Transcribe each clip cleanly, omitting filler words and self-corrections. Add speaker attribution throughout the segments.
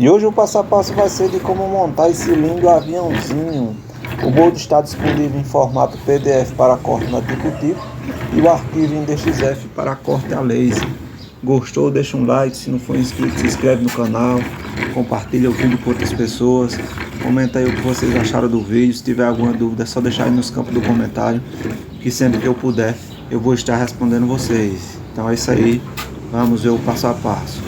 Speaker 1: E hoje o passo a passo vai ser de como montar esse lindo aviãozinho. O molde está disponível em formato PDF para corte no Tico-Tico e o arquivo em DXF para corte a laser. Gostou? Deixa um like, se não for inscrito se inscreve no canal, compartilha o vídeo com outras pessoas, comenta aí o que vocês acharam do vídeo, se tiver alguma dúvida é só deixar aí nos campos do comentário, que sempre que eu puder eu vou estar respondendo vocês. Então é isso aí, vamos ver o passo a passo.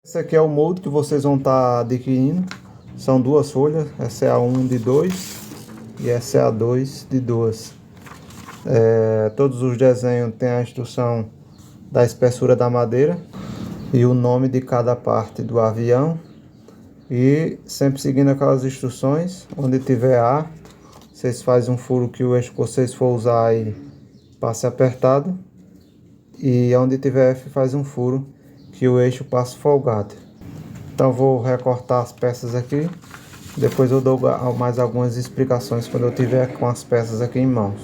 Speaker 1: Esse aqui é o molde que vocês vão estar adquirindo. São duas folhas, essa é a 1 de 2 e essa é a 2 de 2. Todos os desenhos têm a instrução da espessura da madeira e o nome de cada parte do avião. E sempre seguindo aquelas instruções, onde tiver A, vocês fazem um furo que o eixo que vocês for usar aí passe apertado. E onde tiver F, faz um furo que o eixo passe folgado. Então vou recortar as peças aqui, depois eu dou mais algumas explicações quando eu tiver com as peças aqui em mãos.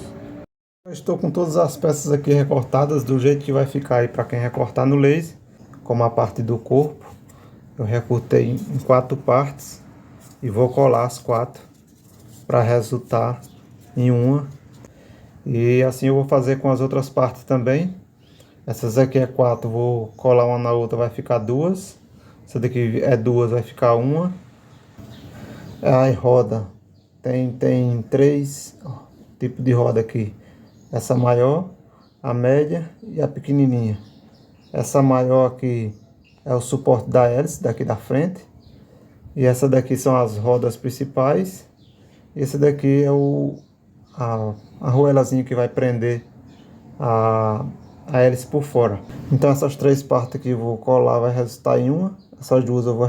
Speaker 1: Eu estou com todas as peças aqui recortadas do jeito que vai ficar aí para quem recortar no laser, como a parte do corpo. Eu recortei em 4 partes e vou colar as 4 para resultar em uma. E assim eu vou fazer com as outras partes também. Essas aqui é 4, vou colar uma na outra, vai ficar 2. Essa daqui é 2, vai ficar uma. Aí roda, tem 3 tipos de roda aqui. Essa maior, a média e a pequenininha. Essa maior aqui é o suporte da hélice, daqui da frente. E essa daqui são as rodas principais. Esse daqui é a arruelazinha que vai prender a hélice por fora. Então essas 3 partes aqui eu vou colar, vai resultar em uma. Essas duas eu vou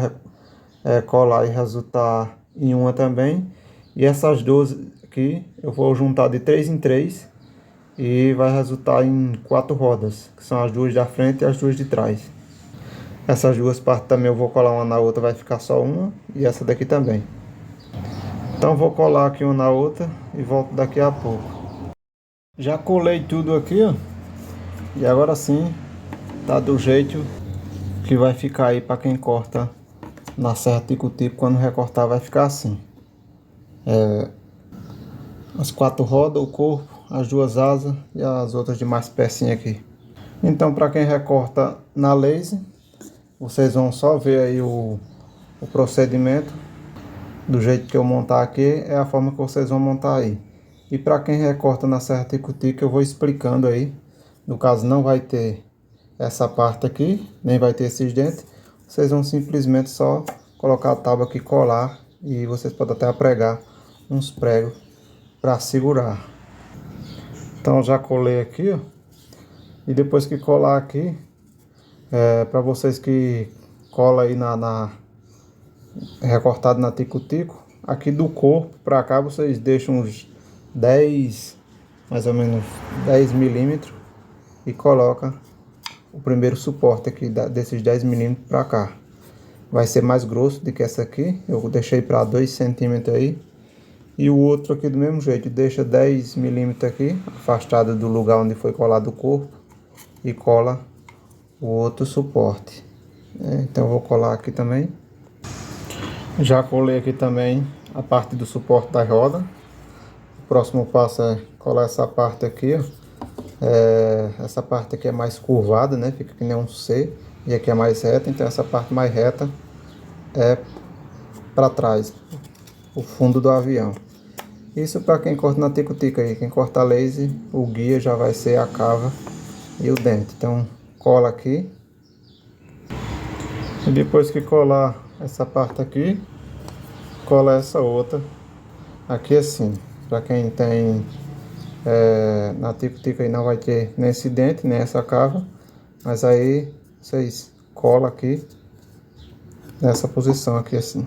Speaker 1: colar e resultar em uma também. E essas duas aqui eu vou juntar de 3 em 3 e vai resultar em 4 rodas, que são as duas da frente e as duas de trás. Essas duas partes também eu vou colar uma na outra, vai ficar só uma, e essa daqui também. Então vou colar aqui uma na outra e volto daqui a pouco. Já colei tudo aqui, ó. E agora sim tá do jeito que vai ficar aí para quem corta na serra Tico-Tico. Quando recortar vai ficar assim. As 4 rodas, o corpo, as 2 asas e as outras demais pecinhas aqui. Então para quem recorta na laser, vocês vão só ver aí o procedimento. Do jeito que eu montar aqui é a forma que vocês vão montar aí. E para quem recorta na serra Tico-Tico eu vou explicando aí. No caso não vai ter essa parte aqui, nem vai ter esses dentes. Vocês vão simplesmente só colocar a tábua aqui, colar, e vocês podem até pregar uns pregos para segurar. Então já colei aqui, ó. E depois que colar aqui, para vocês que cola aí recortado na Tico-Tico, aqui do corpo para cá vocês deixam uns 10, mais ou menos 10 milímetros e coloca o primeiro suporte aqui desses 10 milímetros para cá. Vai ser mais grosso do que essa aqui, eu deixei para 2 centímetros aí. E o outro aqui do mesmo jeito, deixa 10 milímetros aqui, afastado do lugar onde foi colado o corpo, e cola o outro suporte. Então eu vou colar aqui também. Já colei aqui também a parte do suporte da roda. O próximo passo é colar essa parte aqui, ó. Essa parte aqui é mais curvada, né? Fica que nem um C. E aqui é mais reta, então essa parte mais reta é para trás, o fundo do avião. Isso para quem corta na Tico-Tico aí. Quem corta a laser, o guia já vai ser a cava e o dente. Então cola aqui. E depois que colar essa parte aqui, cola essa outra aqui assim. Para quem tem na Tico-Tico aí não vai ter nem esse dente, nem essa cava. Mas aí vocês colam aqui nessa posição aqui assim.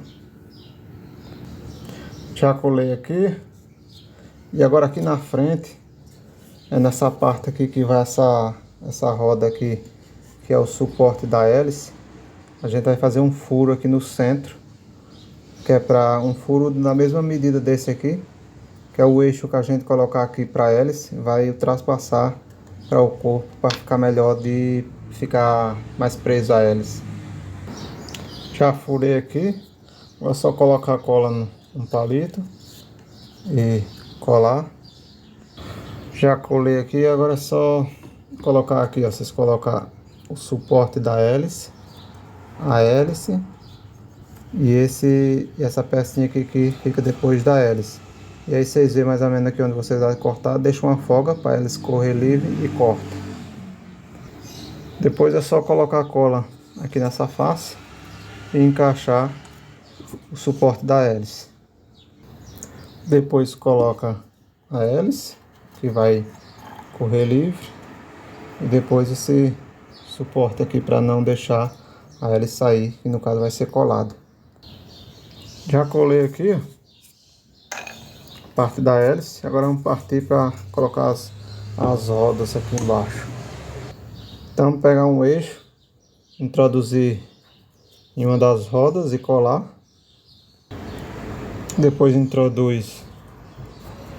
Speaker 1: Já colei aqui. E agora aqui na frente, é nessa parte aqui que vai essa roda aqui, que é o suporte da hélice. A gente vai fazer um furo aqui no centro, que é para um furo na mesma medida desse aqui, que é o eixo que a gente colocar aqui para a hélice, vai traspassar para o corpo, para ficar melhor, de ficar mais preso à hélice. Já furei aqui. Agora é só colocar a cola no palito e colar. Já colei aqui, agora é só colocar aqui, ó. Vocês colocam o suporte da hélice, a hélice e essa pecinha aqui que fica depois da hélice. E aí vocês veem mais ou menos aqui onde vocês vão cortar, deixa uma folga para ela escorrer livre e corta. Depois é só colocar a cola aqui nessa face e encaixar o suporte da hélice. Depois coloca a hélice que vai correr livre e depois esse suporte aqui para não deixar a hélice sair, que no caso vai ser colado. Já colei aqui, ó, parte da hélice. Agora vamos partir para colocar as rodas aqui embaixo. Então vamos pegar um eixo, introduzir em uma das rodas e colar. Depois introduz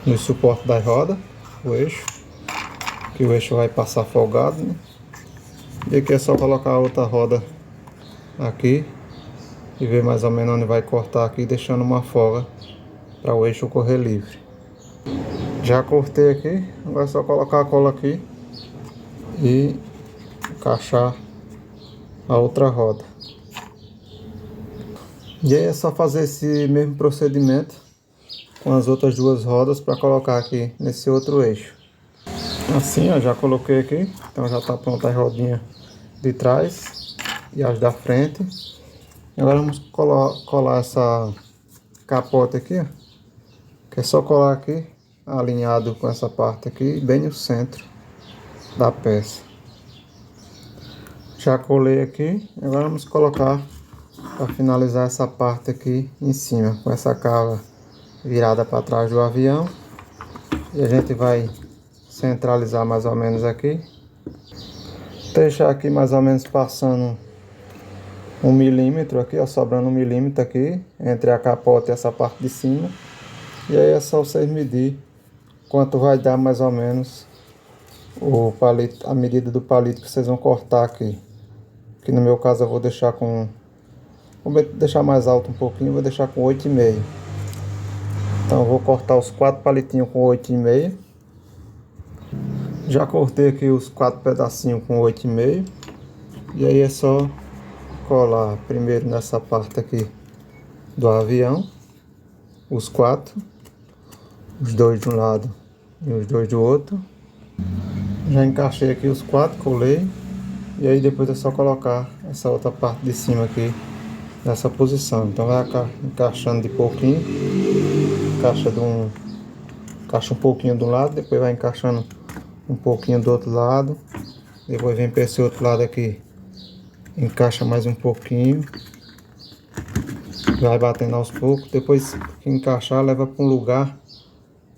Speaker 1: no suporte da roda o eixo, que o eixo vai passar folgado, né? E aqui é só colocar a outra roda aqui e ver mais ou menos onde vai cortar aqui, deixando uma folga para o eixo correr livre. Já cortei aqui, agora é só colocar a cola aqui e encaixar a outra roda. E aí é só fazer esse mesmo procedimento com as outras duas rodas para colocar aqui nesse outro eixo. Assim, ó, já coloquei aqui, então já está pronta a rodinha de trás e as da frente. Agora vamos colar essa capota aqui, ó, que é só colar aqui, alinhado com essa parte aqui, bem no centro da peça. Já colei aqui, agora vamos colocar para finalizar essa parte aqui em cima, com essa cava virada para trás do avião. E a gente vai centralizar mais ou menos aqui, deixar aqui mais ou menos passando 1 milímetro aqui, ó, sobrando 1 milímetro aqui entre a capota e essa parte de cima. E aí é só vocês medir quanto vai dar mais ou menos o palito, a medida do palito que vocês vão cortar aqui. Que no meu caso eu vou deixar mais alto um pouquinho, vou deixar com 8,5. Então eu vou cortar os 4 palitinhos com 8,5. Já cortei aqui os 4 pedacinhos com 8,5. E aí é só colar primeiro nessa parte aqui do avião, os 4, os 2 de um lado e os 2 do outro. Já encaixei aqui os 4, colei. E aí depois é só colocar essa outra parte de cima aqui nessa posição. Então vai encaixando de pouquinho, encaixa um pouquinho do lado, depois vai encaixando um pouquinho do outro lado, depois vem para esse outro lado aqui, encaixa mais um pouquinho, vai batendo aos poucos. Depois que encaixar, leva para um lugar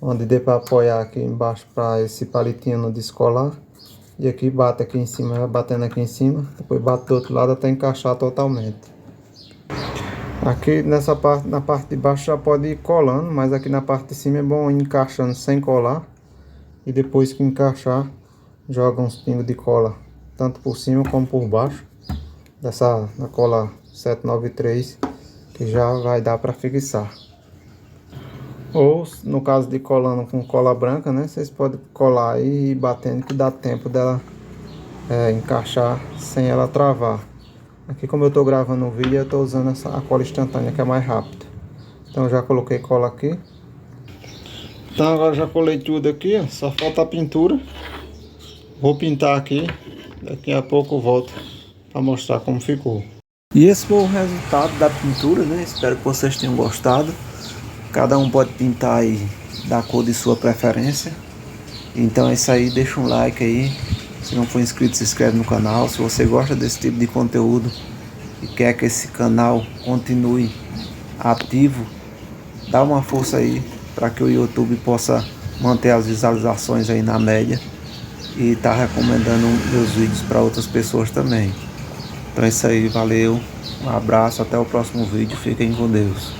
Speaker 1: onde dê para apoiar aqui embaixo, para esse palitinho não descolar. E aqui bate aqui em cima, vai batendo aqui em cima, depois bate do outro lado até encaixar totalmente. Aqui nessa parte, na parte de baixo já pode ir colando, mas aqui na parte de cima é bom ir encaixando sem colar. E depois que encaixar, joga uns pingos de cola, tanto por cima como por baixo, na cola 793, que já vai dar para fixar. Ou no caso de colando com cola branca, né, vocês podem colar aí e ir batendo, que dá tempo dela encaixar sem ela travar. Aqui, como eu estou gravando o vídeo, eu estou usando a cola instantânea, que é mais rápida. Então já coloquei cola aqui. Então agora já colei tudo aqui, ó, só falta a pintura. Vou pintar aqui, daqui a pouco eu volto para mostrar como ficou. E esse foi o resultado da pintura, né? Espero que vocês tenham gostado. Cada um pode pintar aí da cor de sua preferência. Então é isso aí, deixa um like aí. Se não for inscrito, se inscreve no canal. Se você gosta desse tipo de conteúdo e quer que esse canal continue ativo, dá uma força aí para que o YouTube possa manter as visualizações aí na média e tá recomendando meus vídeos para outras pessoas também. Então é isso aí, valeu, um abraço, até o próximo vídeo, fiquem com Deus.